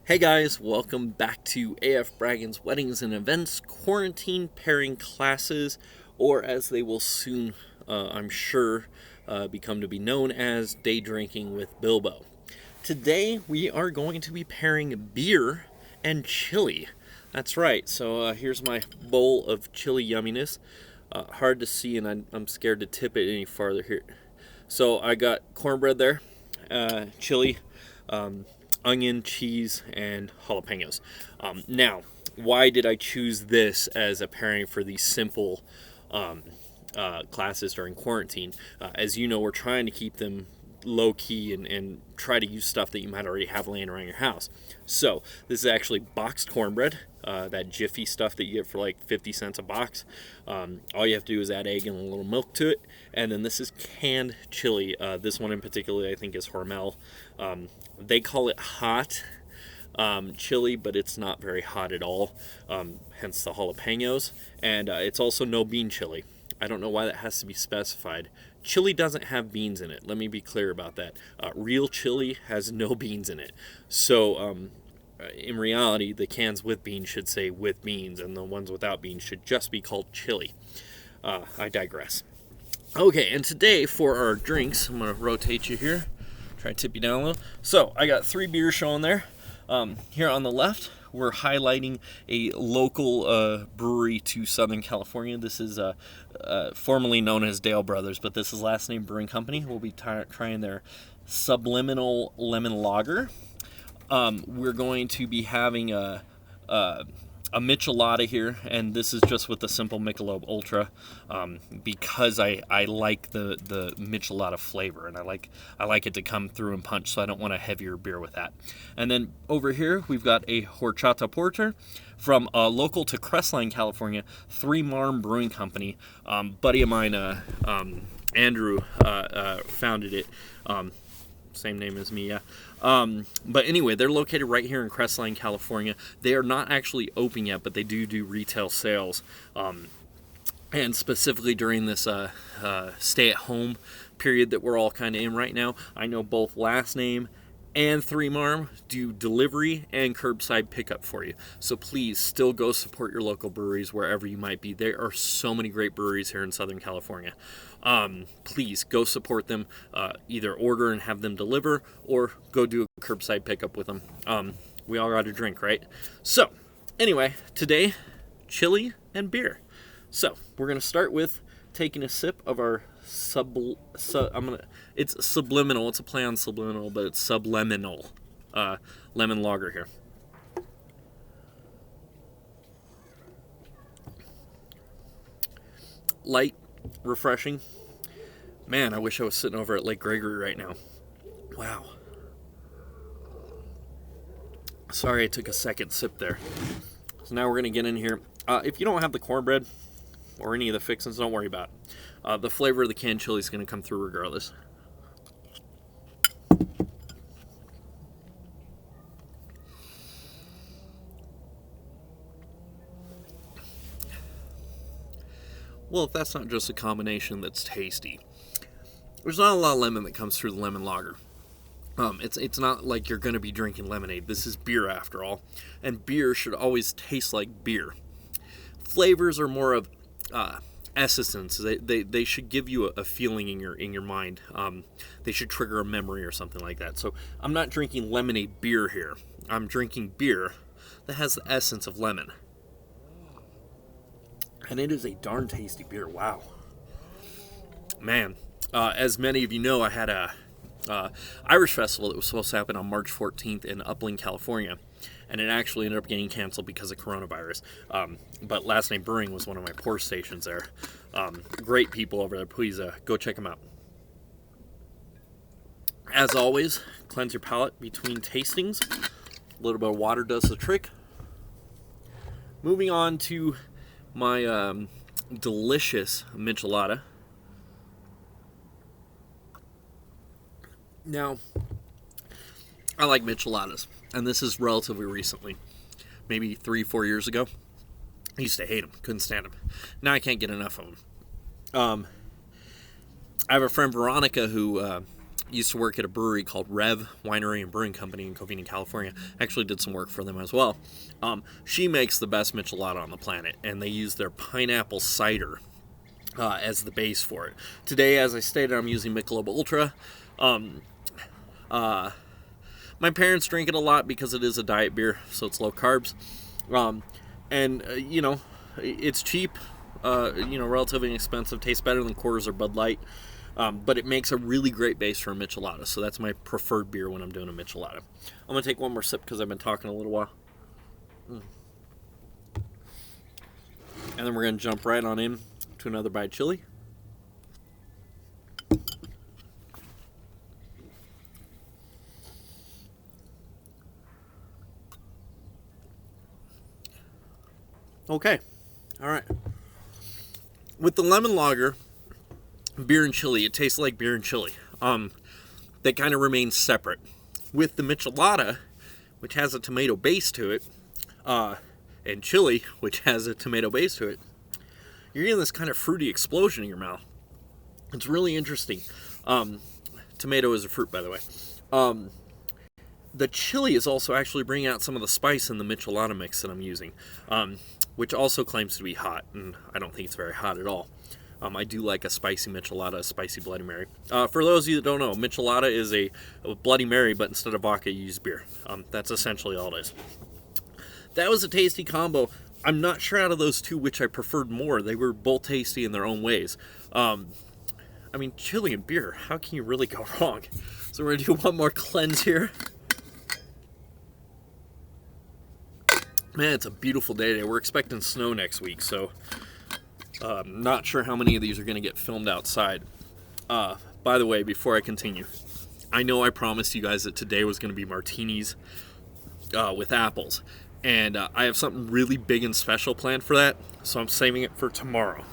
Hey guys, welcome back to afbragginsweddings and events quarantine pairing classes, or as they will soon, I'm sure, become to be known as day drinking with Bilbo. Today we are going to be pairing beer and chili. That's right. So here's my bowl of chili yumminess. Hard to see, and I'm scared to tip it any farther here. So I got cornbread there, chili. Onion, cheese, and jalapenos. Now, why did I choose this as a pairing for these simple classes during quarantine? As you know, we're trying to keep them low key and try to use stuff that you might already have laying around your house. So, this is actually boxed cornbread. That Jiffy stuff that you get for like 50 cents a box. All you have to do is add egg and a little milk to it. And then this is canned chili. This one in particular I think is Hormel. They call it hot chili, but it's not very hot at all, hence the jalapenos. And it's also no bean chili. I don't know why that has to be specified. Chili doesn't have beans in it. Let me be clear about that. Real chili has no beans in it. So, in reality, the cans with beans should say with beans, and the ones without beans should just be called chili. I digress. Okay, and today for our drinks, I'm going to rotate you here. Try to tip you down a little. So, I got 3 beers showing there. Here on the left, we're highlighting a local brewery to Southern California. This is formerly known as Dale Brothers, but this is Last Name Brewing Company. We'll be trying their Subliminal Lemon Lager. We're going to be having a Michelada here, and this is just with the simple Michelob Ultra, because I like the Michelada flavor, and I like it to come through and punch, so I don't want a heavier beer with that. And then over here we've got a horchata porter from local to Crestline, California, Three Marm Brewing Company. Buddy of mine, Andrew, founded it. Same name as me, yeah. But anyway, they're located right here in Crestline, California. They are not actually open yet, but they do retail sales. And specifically during this stay-at-home period that we're all kind of in right now, I know both Last Name and Three Marm do delivery and curbside pickup for you. So please still go support your local breweries wherever you might be. There are so many great breweries here in Southern California. Please go support them. Either order and have them deliver, or go do a curbside pickup with them. We all got to drink, right? So anyway, today, chili and beer. So we're gonna start with taking a sip of our it's subliminal. It's a play on subliminal, but it's subliminal lemon lager here. Light, refreshing. Man, I wish I was sitting over at Lake Gregory right now. Wow. Sorry I took a second sip there. So now we're going to get in here. If you don't have the cornbread or any of the fixings, don't worry about it. The flavor of the canned chili is going to come through regardless. Well, if that's not just a combination that's tasty. There's not a lot of lemon that comes through the lemon lager. It's not like you're going to be drinking lemonade. This is beer after all. And beer should always taste like beer. Flavors are more of essence. They should give you a feeling in your mind. They should trigger a memory or something like that. So I'm not drinking lemonade beer here. I'm drinking beer that has the essence of lemon. And it is a darn tasty beer. Wow. Man, as many of you know, I had a Irish festival that was supposed to happen on March 14th in Upland, California. And it actually ended up getting canceled because of coronavirus. But Last Name Brewing was one of my pour stations there. Great people over there. Please go check them out. As always, cleanse your palate between tastings. A little bit of water does the trick. Moving on to my delicious Michelada. Now, I like Micheladas, and this is relatively recently, maybe 3-4 years ago. I used to hate them, couldn't stand them. Now I can't get enough of them. I have a friend, Veronica, who used to work at a brewery called Rev Winery and Brewing Company in Covina, California. Actually did some work for them as well. She makes the best michelada on the planet, and they use their pineapple cider as the base for it. Today, as I stated, I'm using Michelob Ultra. My parents drink it a lot because it is a diet beer, so it's low carbs. It's cheap, relatively inexpensive, tastes better than Coors or Bud Light. But it makes a really great base for a michelada, so that's my preferred beer when I'm doing a michelada. I'm going to take one more sip because I've been talking a little while. And then we're going to jump right on in to another bite of chili. Okay, all right. With the lemon lager, beer and chili, it tastes like beer and chili. That kind of remains separate. With the michelada, which has a tomato base to it, and chili, which has a tomato base to it, you're getting this kind of fruity explosion in your mouth. It's really interesting. Tomato is a fruit, by the way. The chili is also actually bringing out some of the spice in the michelada mix that I'm using, which also claims to be hot, and I don't think it's very hot at all. I do like a spicy michelada, a spicy Bloody Mary. For those of you that don't know, michelada is a Bloody Mary, but instead of vodka, you use beer. That's essentially all it is. That was a tasty combo. I'm not sure out of those two which I preferred more. They were both tasty in their own ways. Chili and beer, how can you really go wrong? So we're going to do one more cleanse here. Man, it's a beautiful day today. We're expecting snow next week, so not sure how many of these are going to get filmed outside. By the way, before I continue, I know I promised you guys that today was going to be martinis with apples. And I have something really big and special planned for that, so I'm saving it for tomorrow.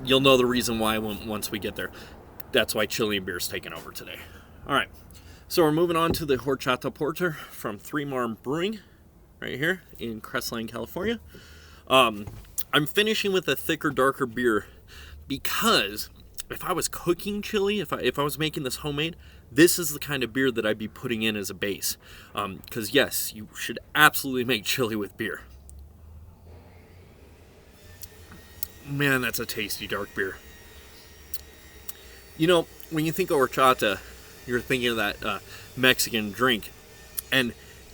You'll know the reason why once we get there. That's why chili and beer is taking over today. All right, so we're moving on to the Horchata Porter from Three Marm Brewing, right here in Crestline, California. I'm finishing with a thicker, darker beer because if I was cooking chili, if I was making this homemade, this is the kind of beer that I'd be putting in as a base. Because yes, you should absolutely make chili with beer. Man, that's a tasty dark beer. You know, when you think of horchata, you're thinking of that Mexican drink. And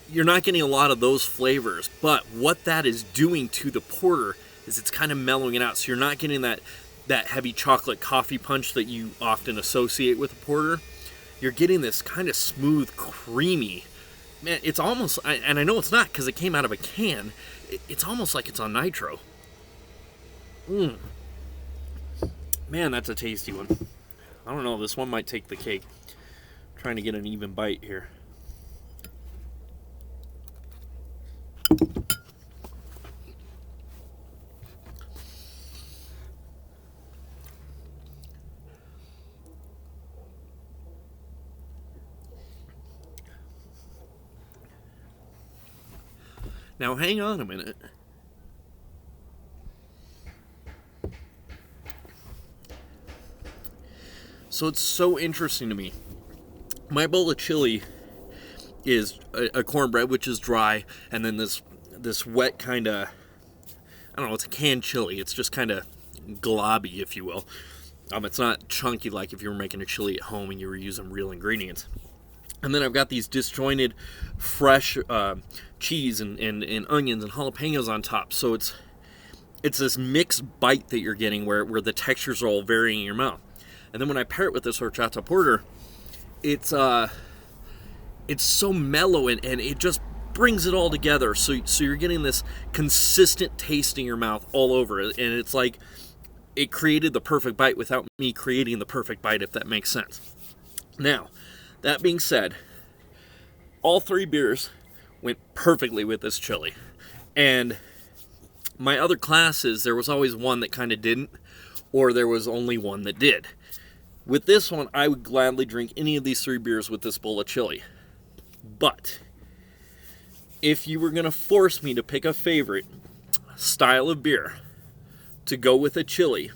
you're not getting a lot of those flavors. But what that is doing to the porter is it's kind of mellowing it out. So you're not getting that heavy chocolate coffee punch that you often associate with a porter. You're getting this kind of smooth, creamy. Man, it's almost, and I know it's not because it came out of a can, it's almost like it's on nitro. Man, that's a tasty one. I don't know, this one might take the cake. I'm trying to get an even bite here. Now, hang on a minute. So it's so interesting to me. My bowl of chili is a cornbread, which is dry, and then this wet kind of, I don't know, it's a canned chili. It's just kind of globby, if you will. It's not chunky like if you were making a chili at home and you were using real ingredients. And then I've got these disjointed, fresh cheese and onions and jalapenos on top. So it's this mixed bite that you're getting where the textures are all varying in your mouth. And then when I pair it with this horchata porter, it's so mellow and it just brings it all together. So you're getting this consistent taste in your mouth all over it. And it's like it created the perfect bite without me creating the perfect bite, if that makes sense. Now, that being said, all three beers went perfectly with this chili. And my other classes, there was always one that kind of didn't, or there was only one that did. With this one, I would gladly drink any of these three beers with this bowl of chili. But if you were going to force me to pick a favorite style of beer to go with a chili,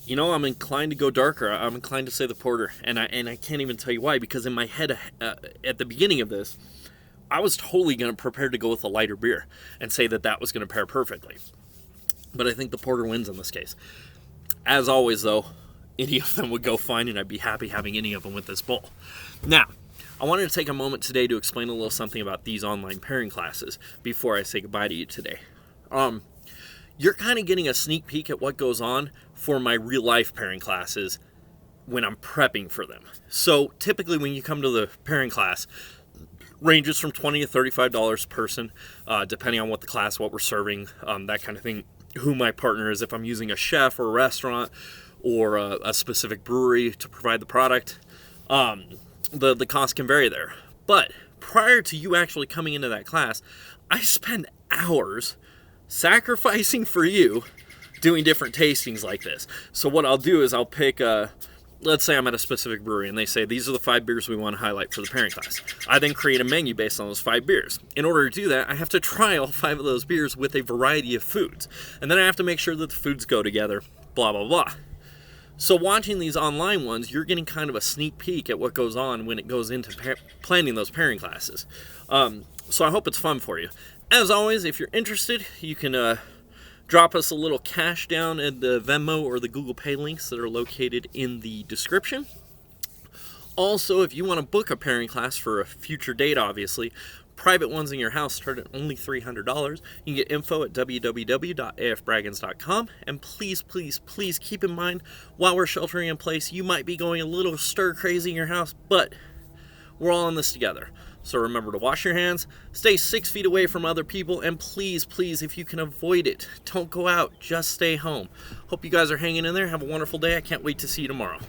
I'm inclined to go darker. I'm inclined to say the porter, and I can't even tell you why, because in my head at the beginning of this, I was totally going to prepare to go with a lighter beer and say that was going to pair perfectly. But I think the porter wins in this case. As always, though, any of them would go fine, and I'd be happy having any of them with this bowl. Now, I wanted to take a moment today to explain a little something about these online pairing classes before I say goodbye to you today. You're kind of getting a sneak peek at what goes on for my real life pairing classes when I'm prepping for them. So typically when you come to the pairing class, ranges from $20 to $35 a person, depending on what the class, what we're serving, that kind of thing, who my partner is, if I'm using a chef or a restaurant or a specific brewery to provide the product, the cost can vary there. But prior to you actually coming into that class, I spend hours sacrificing for you doing different tastings like this. So what I'll do is I'll pick let's say I'm at a specific brewery and they say these are the 5 beers we want to highlight for the pairing class. I then create a menu based on those 5 beers. In order to do that, I have to try all 5 of those beers with a variety of foods, and then I have to make sure that the foods go together, blah blah blah. So watching these online ones, you're getting kind of a sneak peek at what goes on when it goes into planning those pairing classes. So I hope it's fun for you. As always, if you're interested, you can drop us a little cash down at the Venmo or the Google Pay links that are located in the description. Also, if you want to book a pairing class for a future date, obviously, private ones in your house start at only $300. You can get info at www.afbragginsweddings.com. And please, please, please keep in mind, while we're sheltering in place, you might be going a little stir crazy in your house, but we're all in this together. So remember to wash your hands, stay 6 feet away from other people, and please, please, if you can avoid it, don't go out, just stay home. Hope you guys are hanging in there. Have a wonderful day. I can't wait to see you tomorrow.